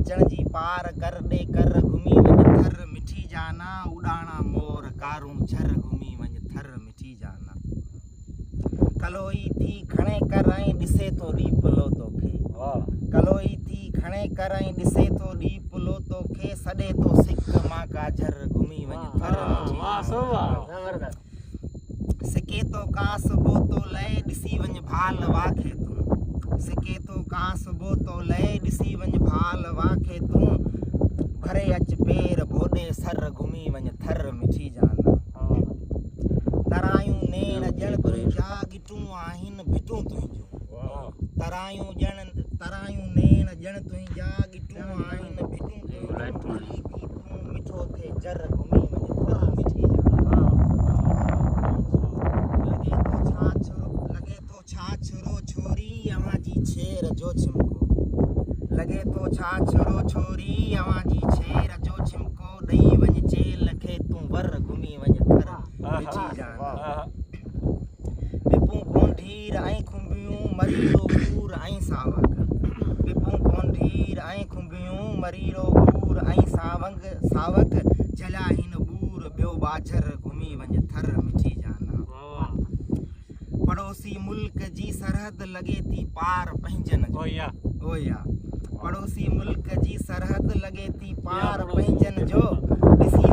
अचण जी पार कर दे कर घुमी वञ थर मिठी जाना उड़ाना मोर कारूं झर घुमी वञ थर मिठी जाना कलोई थी खणे कर ऐं ॾिसे थो ॾीपलो तोखे कलोई थी खणे कर ऐं ॾिसे थो ॾीपलो तोखे सॾे थो सिक मां काजर घुमी वञ थर मिठी सिके तो कास बोतो लय ॾिसी वञ भाल वाखे तूं सिके तो कास बोतो लय ॾिसी वञ भाल वाखे तूं भरे अच पेर भोॾे सर घुमी वञ थर मिठी जाना तरायूं नेण ॼण तुंहिंजा गिटूं आहिनि भिटूं तुंहिंजूं तरायूं नेण ॼण तुंहिंजा गिटूं आहिनि भिटूं तुंहिंजूं मिठो थे जर घुमी वञ थर मिठी जाना लगे तो छाछरो छोरी अवां जी छेर जो छिमको लगे तो छाछरो छोरी अवां जी छेर जो छिमको ॾेई वञ चेल खे तूं वर घुमी वञ थर मिठी जाना पिपूं कोंढीर ऐं खुंबियूं मरीरो बूर ऐं सावक पिपूं कोंढीर ऐं खुंबियूं मरीरो बूर ऐं सावक जलिया हिन बूर ॿियो बाझर घुमी वञ थर मिठी जाना पड़ोसी मुल्क जी सरहद लगे थी पार पंहिंजन ओया पड़ोसी मुल्क जी सरहद लगे थी पार पंहिंजन जो ॾिसी